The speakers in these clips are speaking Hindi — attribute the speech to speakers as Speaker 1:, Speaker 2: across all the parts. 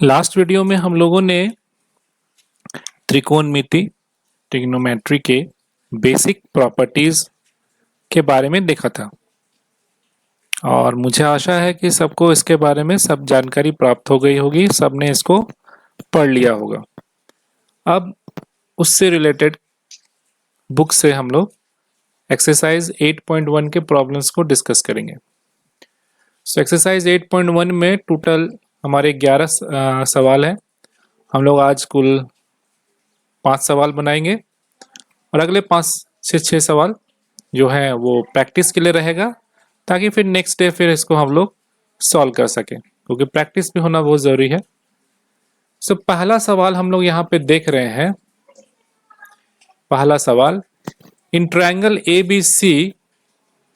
Speaker 1: लास्ट वीडियो में हम लोगों ने त्रिकोणमिति ट्रिग्नोमेट्री के बेसिक प्रॉपर्टीज के बारे में देखा था और मुझे आशा है कि सबको इसके बारे में सब जानकारी प्राप्त हो गई होगी, सबने इसको पढ़ लिया होगा। अब उससे रिलेटेड बुक से हम लोग एक्सरसाइज 8.1 के प्रॉब्लम्स को डिस्कस करेंगे। एक्सरसाइज 8.1 में टोटल हमारे 11 सवाल हैं। हम लोग आज कुल 5 सवाल बनाएंगे और अगले 5 से 6 सवाल जो है वो प्रैक्टिस के लिए रहेगा, ताकि फिर नेक्स्ट डे फिर इसको हम लोग सॉल्व कर सकें, क्योंकि प्रैक्टिस भी होना बहुत ज़रूरी है। पहला सवाल हम लोग यहाँ पे देख रहे हैं। पहला सवाल, इन ट्रायंगल ABC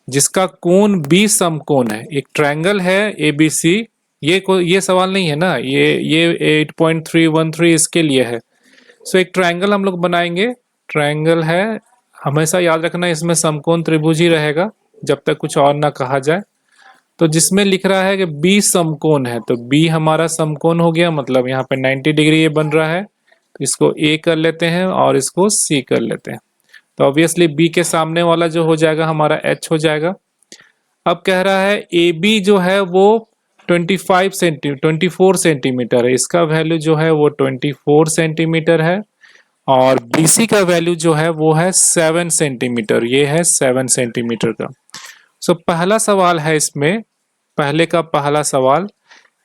Speaker 1: जिसका कोण B समकोण है। एक ट्रायंगल है ABC, ये सवाल नहीं है ना, ये 8.313 इसके लिए है। एक ट्रायंगल हम लोग बनाएंगे। ट्रायंगल है, हमेशा याद रखना इसमें समकोण त्रिभुज ही रहेगा जब तक कुछ और ना कहा जाए। तो जिसमें लिख रहा है कि B समकोण है, तो B हमारा समकोण हो गया, मतलब यहाँ पे 90 डिग्री ये बन रहा है। तो इसको A कर लेते हैं और इसको C कर लेते हैं। तो ऑब्वियसली B के सामने वाला जो हो जाएगा हमारा H हो जाएगा। अब कह रहा है AB जो है वो 24 सेंटीमीटर है, इसका वैल्यू जो है वो 24 सेंटीमीटर है। और BC का वैल्यू जो है वो है 7 सेंटीमीटर, ये है 7 सेंटीमीटर का। पहला सवाल है इसमें, पहले का पहला सवाल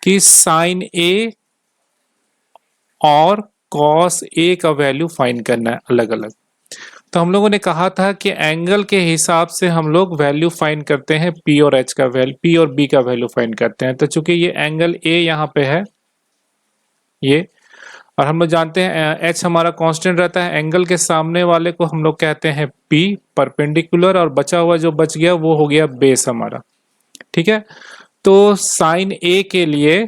Speaker 1: कि साइन A और कॉस A का वैल्यू फाइंड करना है अलग अलग। तो हम लोगों ने कहा था कि एंगल के हिसाब से हम लोग वैल्यू फाइंड करते हैं, P और H का वैल्यू, P और B का वैल्यू फाइंड करते हैं। तो चूंकि ये एंगल A यहाँ पे है ये, और हम लोग जानते हैं H हमारा कांस्टेंट रहता है, एंगल के सामने वाले को हम लोग कहते हैं P परपेंडिकुलर, और बचा हुआ जो बच गया वो हो गया बेस हमारा। ठीक है, तो साइन A के लिए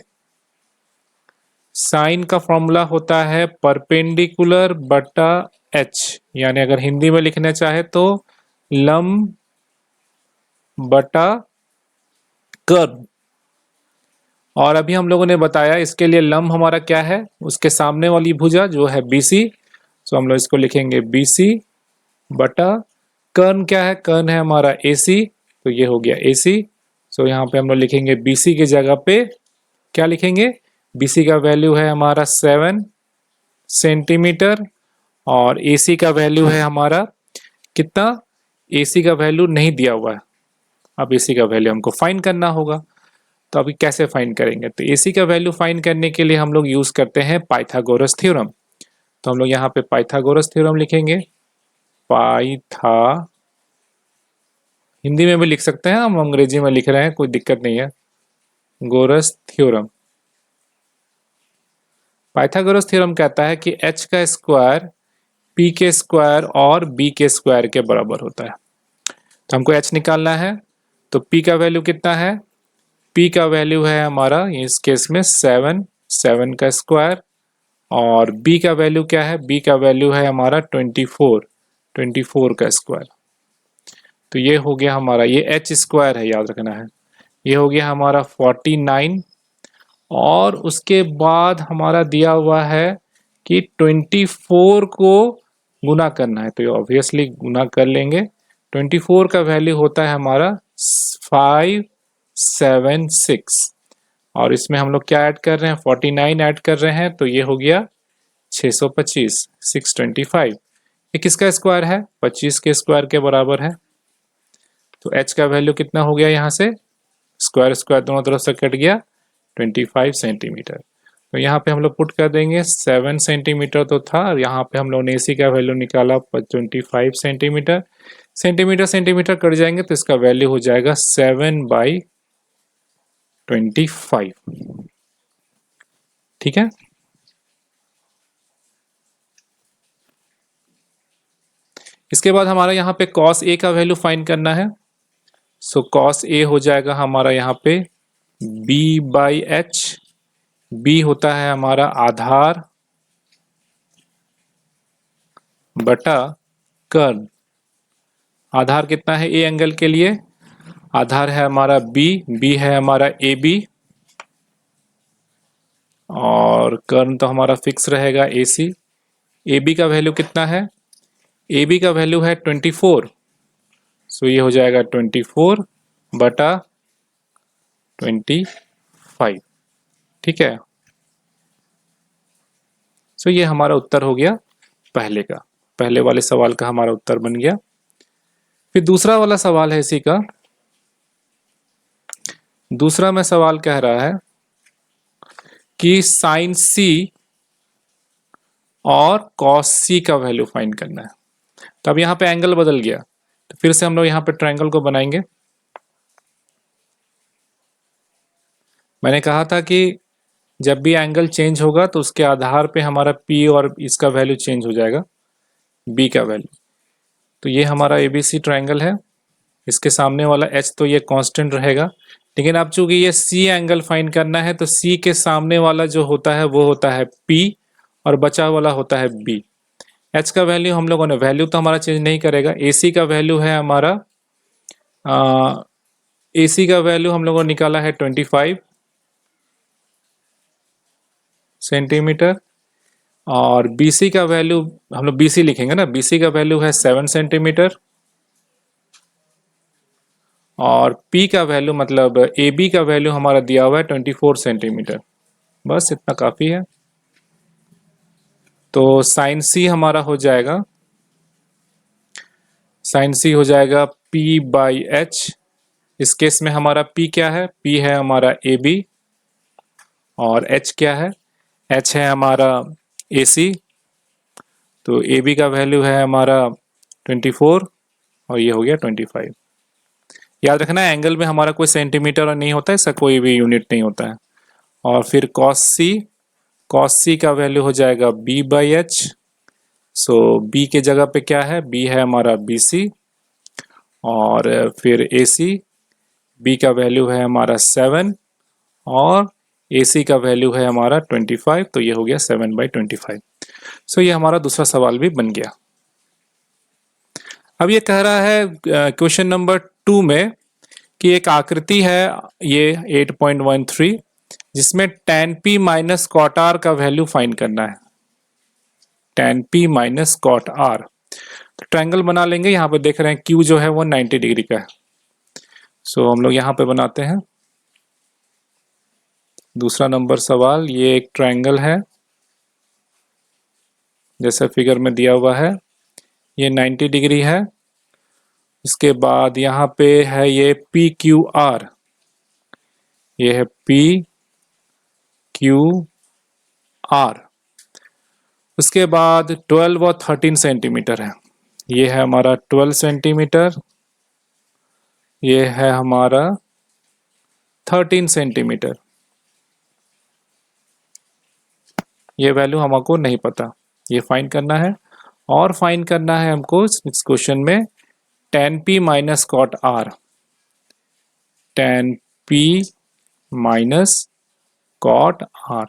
Speaker 1: साइन का फॉर्मूला होता है परपेंडिकुलर बटा H, यानी अगर हिंदी में लिखना चाहे तो लंब बटा कर्व। और अभी हम लोगों ने बताया इसके लिए लंब हमारा क्या है, उसके सामने वाली भुजा जो है BC, तो हम लोग इसको लिखेंगे BC बटा कर्ण क्या है, कर्ण है हमारा AC, तो ये हो गया AC। तो यहाँ पे हम लोग लिखेंगे BC की जगह पे क्या लिखेंगे, BC का वैल्यू है हमारा 7 सेंटीमीटर और AC का वैल्यू है हमारा कितना, AC का वैल्यू नहीं दिया हुआ है। अब AC का वैल्यू हमको फाइंड करना होगा, तो अभी कैसे फाइंड करेंगे, तो AC का वैल्यू फाइंड करने के लिए हम लोग यूज करते हैं पाइथागोरस थ्योरम। तो हम लोग यहाँ पे पाइथागोरस थ्योरम लिखेंगे। हिंदी में भी लिख सकते हैं, हम अंग्रेजी में लिख रहे हैं, कोई दिक्कत नहीं है। गोरस थ्योरम, पाइथागोरस थ्योरम कहता है कि H का स्क्वायर P के स्क्वायर और B के स्क्वायर के बराबर होता है। तो हमको H निकालना है, तो P का वैल्यू कितना है, P का वैल्यू है हमारा इस केस में 7 का स्क्वायर, और B का वैल्यू क्या है, B का वैल्यू है हमारा 24 का स्क्वायर। तो ये हो गया हमारा, ये H स्क्वायर है याद रखना है, ये हो गया हमारा 49, और उसके बाद हमारा दिया हुआ है कि 24 को गुना करना है, तो ये ऑब्वियसली गुना कर लेंगे। 24 का वैल्यू होता है हमारा 576, और इसमें हम लोग क्या ऐड कर रहे हैं, 49 ऐड कर रहे हैं, तो ये हो गया 625, 625। ये किसका स्क्वायर है, 25 के स्क्वायर के बराबर है। तो H का वैल्यू कितना हो गया, यहाँ से स्क्वायर स्क्वायर दोनों तरफ से कट गया, 25 सेंटीमीटर। तो यहाँ पे हम लोग पुट कर देंगे 7 सेंटीमीटर तो था, और यहाँ पे हम लोग ने AC का वैल्यू निकाला 25 सेंटीमीटर। सेंटीमीटर कट जाएंगे तो इसका वैल्यू हो जाएगा 7/25। ठीक है, इसके बाद हमारा यहाँ पे cos A का वैल्यू फाइंड करना है। cos A हो जाएगा हमारा यहाँ पे B/H, B होता है हमारा आधार बटा कर्ण। आधार कितना है A एंगल के लिए, आधार है हमारा B है हमारा AB, और कर्न तो हमारा फिक्स रहेगा ए सी। ए बी का वैल्यू कितना है? ए बी का वैल्यू है 24, सो ये हो जाएगा 24 बटा 25। ठीक है, सो ये हमारा उत्तर हो गया पहले का, पहले वाले सवाल का हमारा उत्तर बन गया। फिर दूसरा वाला सवाल है इसी का। दूसरा में सवाल कह रहा है कि साइन सी और कॉस सी का वैल्यू फाइंड करना है। तो अब यहाँ पे एंगल बदल गया, तो फिर से हम लोग यहाँ पे ट्रायंगल को बनाएंगे। मैंने कहा था कि जब भी एंगल चेंज होगा तो उसके आधार पे हमारा P और इसका वैल्यू चेंज हो जाएगा, B का वैल्यू। तो ये हमारा ABC ट्रायंगल है, इसके सामने वाला H तो ये कांस्टेंट रहेगा, लेकिन अब चूंकि ये C एंगल फाइंड करना है तो C के सामने वाला जो होता है वो होता है P और बचा वाला होता है B। H का वैल्यू हम लोगों ने, वैल्यू तो हमारा चेंज नहीं करेगा। AC का वैल्यू है हमारा, AC का वैल्यू हम लोगों ने निकाला है 25 सेंटीमीटर, और BC का वैल्यू हम लोग BC लिखेंगे ना, BC का वैल्यू है 7 सेंटीमीटर, और P का वैल्यू मतलब AB का वैल्यू हमारा दिया हुआ है 24 सेंटीमीटर। बस इतना काफ़ी है। तो साइन C हमारा हो जाएगा, साइन C हो जाएगा P/H। इस केस में हमारा P क्या है? P है हमारा AB, और H क्या है? H है हमारा AC। तो AB का वैल्यू है हमारा 24 और ये हो गया 25। याद रखना है एंगल में हमारा कोई सेंटीमीटर नहीं होता है, इसका कोई भी यूनिट नहीं होता है। और फिर कॉस सी का वैल्यू हो जाएगा B/H। सो B के जगह पे क्या है? B है हमारा BC, और फिर AC, B का वैल्यू है हमारा 7 और AC का वैल्यू है हमारा 25, तो ये हो गया 7/25। सो ये हमारा दूसरा सवाल भी बन गया। अब ये कह रहा है क्वेश्चन नंबर 2 में कि एक आकृति है ये 8.13 जिसमें tan P minus cot R का वैल्यू फाइंड करना है। tan P minus cot R, तो ट्रायंगल बना लेंगे। यहाँ पे देख रहे हैं Q जो है वो 90 डिग्री का है, सो हम लोग यहाँ पे बनाते हैं दूसरा नंबर सवाल। ये एक ट्रायंगल है जैसा फिगर में दिया हुआ है, ये 90 डिग्री है। इसके बाद यहाँ पे है ये PQR, ये है PQR। उसके बाद 12 और 13 सेंटीमीटर है, ये है हमारा 12 सेंटीमीटर, ये है हमारा 13 सेंटीमीटर। ये वैल्यू हमको नहीं पता, ये फाइंड करना है। और फाइंड करना है हमको इस क्वेश्चन में tan P minus cot R, tan P minus cot R,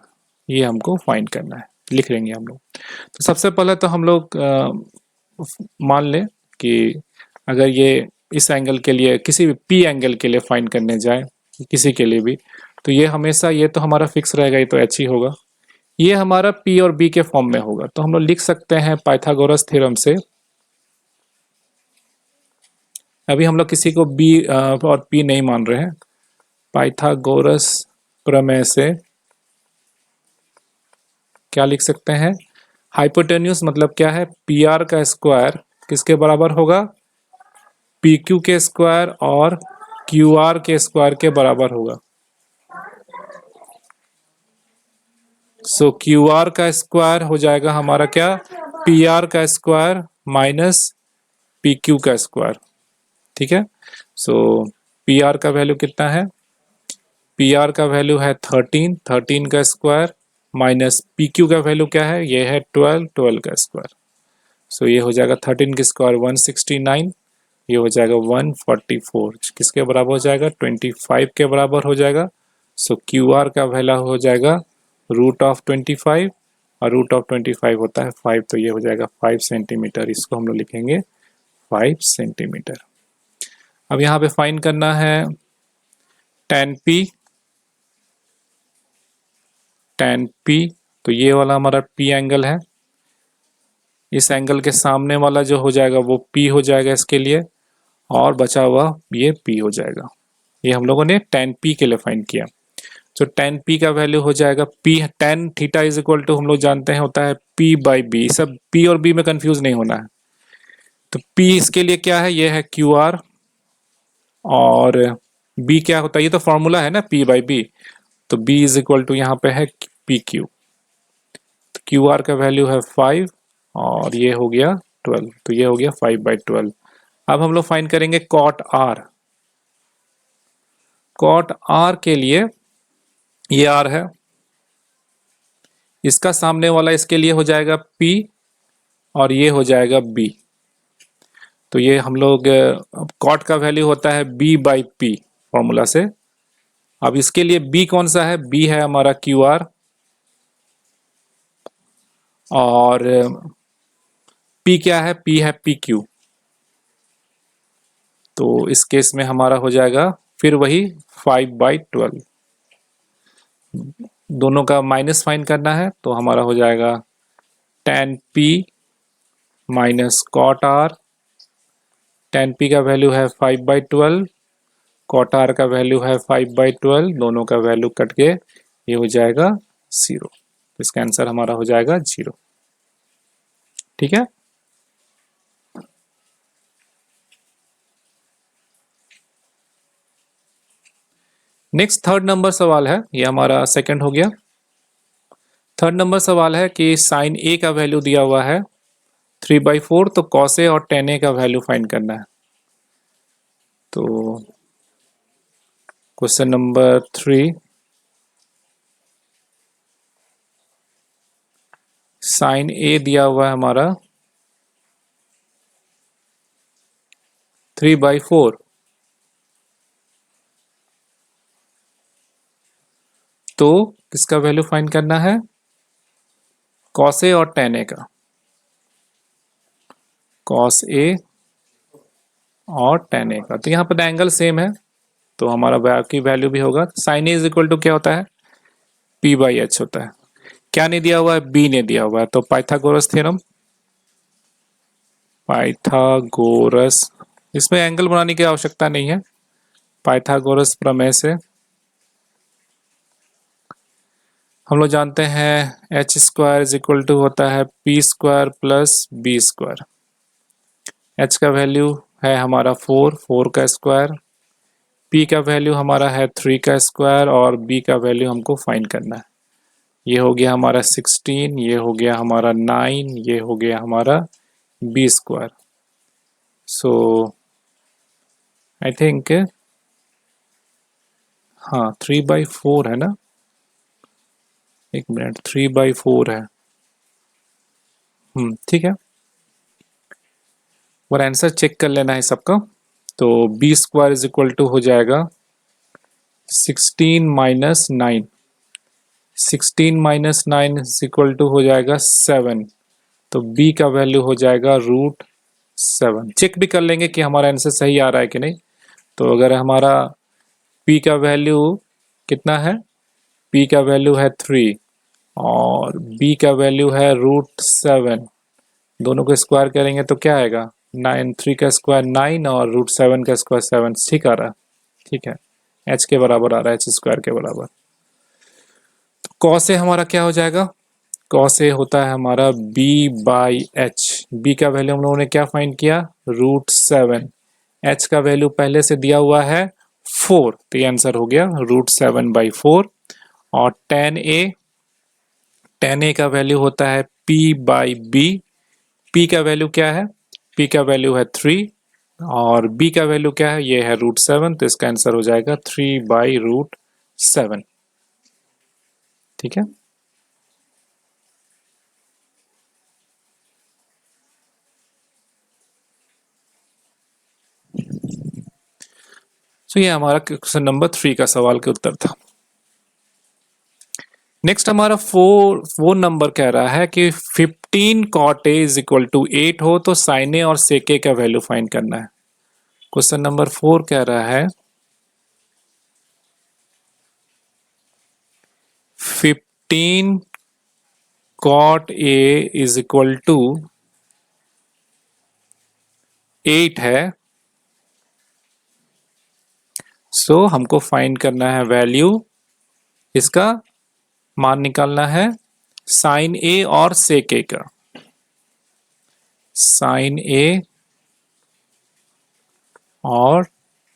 Speaker 1: ये हमको फाइंड करना है। लिख लेंगे हम लोग। तो सबसे पहले तो हम लोग मान लें कि अगर ये इस एंगल के लिए, किसी भी P एंगल के लिए फाइंड करने जाए, किसी के लिए भी, तो ये हमेशा, ये तो हमारा फिक्स रहेगा, ये तो H ही होगा। ये हमारा P और B के फॉर्म में होगा, तो हम लोग लिख सकते हैं पाइथागोरस थ्योरम से। अभी हम लोग किसी को B और P नहीं मान रहे हैं। पाइथागोरस प्रमेय से क्या लिख सकते हैं? हाइपोटेन्यूस मतलब क्या है? PR का स्क्वायर किसके बराबर होगा? PQ के स्क्वायर और QR के स्क्वायर के बराबर होगा। सो QR का स्क्वायर हो जाएगा हमारा क्या? PR का स्क्वायर माइनस PQ का स्क्वायर। ठीक है, सो PR का वैल्यू कितना है? PR का वैल्यू है 13 का स्क्वायर माइनस PQ का वैल्यू क्या है? ये है 12 का स्क्वायर। सो ये हो जाएगा 13 का स्क्वायर 169, ये हो जाएगा 144, किसके बराबर हो जाएगा? 25 के बराबर हो जाएगा। सो QR का वैल्यू हो जाएगा √25, और √25 होता है 5, तो ये हो जाएगा 5 सेंटीमीटर। इसको हम लोग लिखेंगे 5 सेंटीमीटर। अब यहाँ पे फाइंड करना है tan P tan P, तो ये वाला हमारा P एंगल है। इस एंगल के सामने वाला जो हो जाएगा वो P हो जाएगा इसके लिए, और बचा हुआ ये P हो जाएगा। ये हम लोगों ने tan P के लिए फाइंड किया। तो tan P का वैल्यू हो जाएगा P tan theta is equal to, हम लोग जानते हैं होता है P बाई B। सब P और B में कंफ्यूज नहीं होना है। तो P इसके लिए क्या है, ये है QR, और B क्या होता है, ये तो फॉर्मूला है ना P बाई B। तो B इज इक्वल टू यहाँ पे है PQ। तो QR का वैल्यू है 5 और ये हो गया 12, तो ये हो गया 5/12। अब हम लोग फाइंड करेंगे cot R। cot R के लिए ये R है, इसका सामने वाला इसके लिए हो जाएगा P और ये हो जाएगा B। तो ये हम लोग cot का वैल्यू होता है B बाई P फॉर्मूला से। अब इसके लिए B कौन सा है, B है हमारा QR, और P क्या है, P है PQ। तो इस केस में हमारा हो जाएगा फिर वही 5/12। दोनों का माइनस फाइंड करना है, तो हमारा हो जाएगा tan P minus cot R। tan P का वैल्यू है 5/12, cot R का वैल्यू है 5/12, दोनों का वैल्यू कट के ये हो जाएगा 0। इसका आंसर हमारा हो जाएगा 0। ठीक है। नेक्स्ट थर्ड नंबर सवाल है, ये हमारा सेकंड हो गया। थर्ड नंबर सवाल है कि साइन ए का वैल्यू दिया हुआ है 3/4, तो कॉस ए और tan ए का वैल्यू फाइंड करना है। तो क्वेश्चन नंबर 3, साइन ए दिया हुआ है हमारा 3/4, तो किसका वैल्यू फाइंड करना है, कॉस ए और tan ए का। कॉस ए और tan ए का, तो यहाँ पर एंगल सेम है, तो हमारा की वैल्यू भी होगा। Sine A is equal to क्या होता है, P/H होता है। क्या नहीं दिया हुआ है, B ने दिया हुआ है, तो पाइथागोरस थ्योरम, पाइथागोरस, इसमें एंगल बनाने की आवश्यकता नहीं है, पाइथागोरस प्रमेय से हम लोग जानते हैं h² इज इक्वल टू होता है P² प्लस B²। h का वैल्यू है हमारा 4 का स्क्वायर, P का वैल्यू हमारा है 3 का स्क्वायर, और B का वैल्यू हमको फाइंड करना है। ये हो गया हमारा 16, ये हो गया हमारा 9, ये हो गया हमारा B²। सो आई थिंक हाँ 3/4 है ना, एक मिनट, 3/4 है। ठीक है, और आंसर चेक कर लेना है सबका। तो B² इज इक्वल टू हो जाएगा 16 minus 9, 16 minus 9 is equal to हो जाएगा 7। तो B का वैल्यू हो जाएगा √7। चेक भी कर लेंगे कि हमारा आंसर सही आ रहा है कि नहीं। तो अगर हमारा P का वैल्यू कितना है, P का वैल्यू है 3 और B का वैल्यू है √7, दोनों को स्क्वायर करेंगे तो क्या आएगा, 9, 3 का स्क्वायर 9 और √7 का स्क्वायर 7। ठीक आ रहा है, ठीक है, h के बराबर आ रहा है, h² के बराबर। तो cos ए हमारा क्या हो जाएगा, cos ए होता है हमारा B/H। B का वैल्यू हम लोगों ने क्या फाइंड किया, √7। h का वैल्यू पहले से दिया हुआ है 4, तो ये आंसर हो गया √7/4। और tan ए का वैल्यू होता है P/B। P का वैल्यू क्या है, P का वैल्यू है 3 और B का वैल्यू क्या है, ये है √7, तो इसका आंसर हो जाएगा 3/√7। ठीक है। तो ये हमारा क्वेश्चन नंबर 3 का सवाल के उत्तर था। नेक्स्ट हमारा 4 नंबर कह रहा है कि 15 cot A is equal to 8 हो तो sin A और sec A का वैल्यू फाइंड करना है। क्वेश्चन नंबर 4 कह रहा है 15 cot A is equal to 8 है। सो हमको फाइंड करना है वैल्यू, इसका मान निकालना है साइन ए और सेक ए का। साइन ए और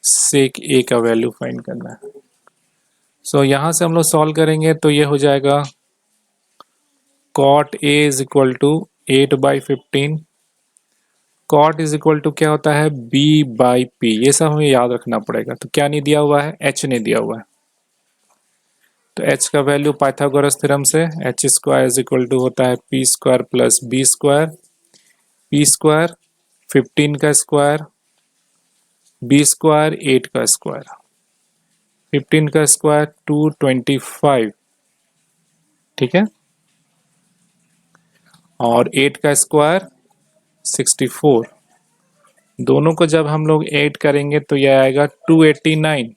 Speaker 1: सेक ए का वैल्यू फाइंड करना है। सो यहां से हम लोग सॉल्व करेंगे तो ये हो जाएगा cot A is equal to 8/15। cot is equal to क्या होता है B/P। ये सब हमें याद रखना पड़ेगा। तो क्या नहीं दिया हुआ है, h नहीं दिया हुआ है। तो h का वैल्यू पाइथागोरस थ्योरम से h square is equal to होता है p square plus b square. p square 15 का स्क्वायर, b स्क्वायर 8 का स्क्वायर, 15 का स्क्वायर 225, ठीक है, और 8 का स्क्वायर 64। दोनों को जब हम लोग ऐड करेंगे तो यह आएगा 289,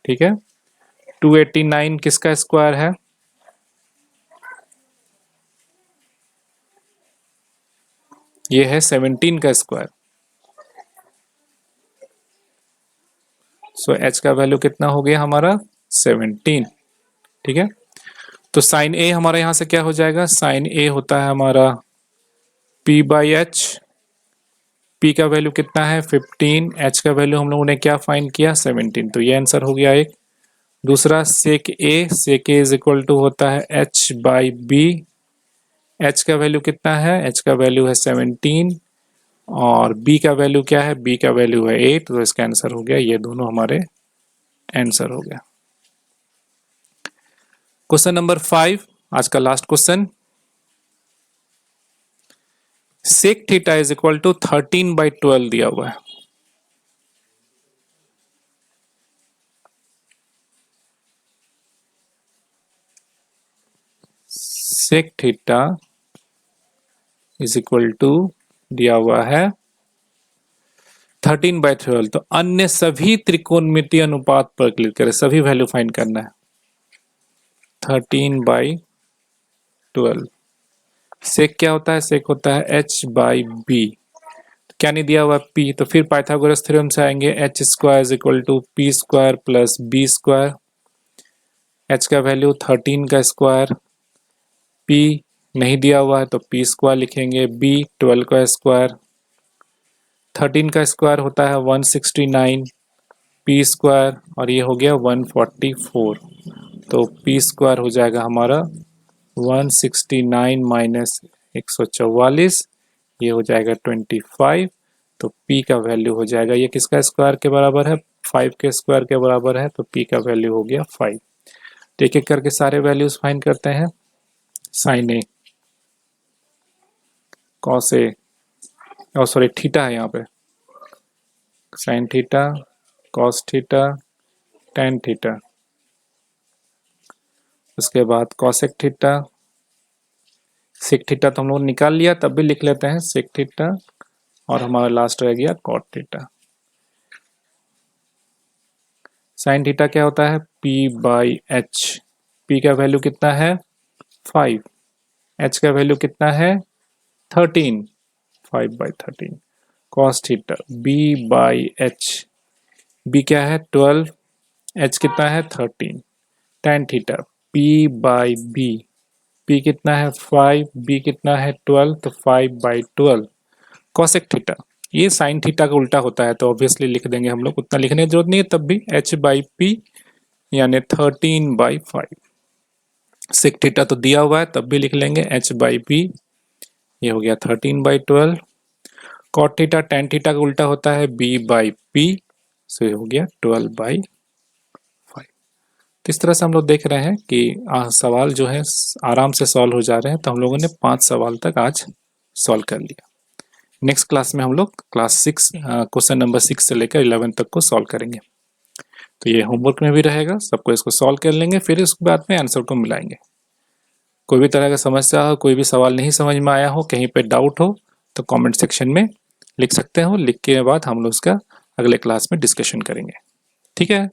Speaker 1: ठीक है। 289 किसका स्क्वायर है, ये है 17 का स्क्वायर। सो h का वैल्यू कितना हो गया हमारा 17, ठीक है। तो साइन ए हमारा यहां से क्या हो जाएगा, साइन ए होता है हमारा p/h। p का वैल्यू कितना है 15, h का वैल्यू हम लोगों ने क्या फाइंड किया 17। तो ये आंसर हो गया एक। दूसरा सेक ए इज इक्वल टू होता है h/b। h का वैल्यू कितना है, h का वैल्यू है 17 और b का वैल्यू क्या है, b का वैल्यू है 8। तो इसका आंसर हो गया, ये दोनों हमारे आंसर हो गया। क्वेश्चन नंबर 5, आज का last question. Sec theta is equal to 13/12 दिया हुआ है। Sec theta is equal to दिया हुआ है 13/12। तो अन्य सभी त्रिकोणमितीय अनुपात पर क्लिक करें, सभी वैल्यू फाइंड करना है। 13/12 सेक क्या होता है, सेक होता है h/b। क्या नहीं दिया हुआ p, तो फिर पाइथागोरस थ्योरम से आएंगे h square is equal to p square plus b square. h का वैल्यू 13 का स्क्वायर, p नहीं दिया हुआ है तो p स्क्वायर लिखेंगे, b 12 का स्क्वायर, 13 का स्क्वायर होता है 169, p स्क्वायर और ये हो गया 144। तो p स्क्वायर हो जाएगा हमारा 169 माइनस 144, ये हो जाएगा 25। तो p का वैल्यू हो जाएगा, ये किसका स्क्वायर के बराबर है 5 के स्क्वायर के बराबर है। तो p का वैल्यू हो गया 5। तो एक एक करके सारे वैल्यूज फाइंड करते हैं। साइन ए, कॉस ए, और सॉरी थीटा है यहाँ पे, sine theta, cos theta, tan theta, उसके बाद कॉसेक थीटा। सेक थीटा तो हम लोग निकाल लिया, तब भी लिख लेते हैं सेक थीटा, और हमारा लास्ट रह गया कॉट थीटा। साइन थीटा क्या होता है p/h। p का वैल्यू कितना है 5, h का वैल्यू कितना है 13, 5/13। कॉस थीटा b/h, b क्या है 12, h कितना है 13। tan थीटा p/b, p कितना है 5, b कितना है 12, तो 5/12। कॉसेक थीटा, ये साइन थीटा का उल्टा होता है तो ऑब्वियसली लिख देंगे हम लोग, उतना लिखने की जरूरत नहीं है, तब भी h/p यानी 13/5। सेक थीटा तो दिया हुआ है तब भी लिख लेंगे h/p, ये हो गया 13/12। कॉट थीटा tan थीटा का उल्टा होता है b/p, सो ये हो गया 12/5। तो इस तरह से हम लोग देख रहे हैं कि सवाल जो है आराम से सॉल्व हो जा रहे हैं। तो हम लोगों ने 5 सवाल तक आज सॉल्व कर लिया। नेक्स्ट क्लास में हम लोग क्लास 6 क्वेश्चन नंबर 6 से लेकर 11 तक को सॉल्व करेंगे। तो ये होमवर्क में भी रहेगा, सबको इसको सॉल्व कर लेंगे, फिर उसके बाद में आंसर को मिलाएंगे। कोई भी तरह का समस्या हो, कोई भी सवाल नहीं समझ में आया हो, कहीं पे डाउट हो तो कमेंट सेक्शन में लिख सकते हो। लिख के बाद हम लोग उसका अगले क्लास में डिस्कशन करेंगे। ठीक है।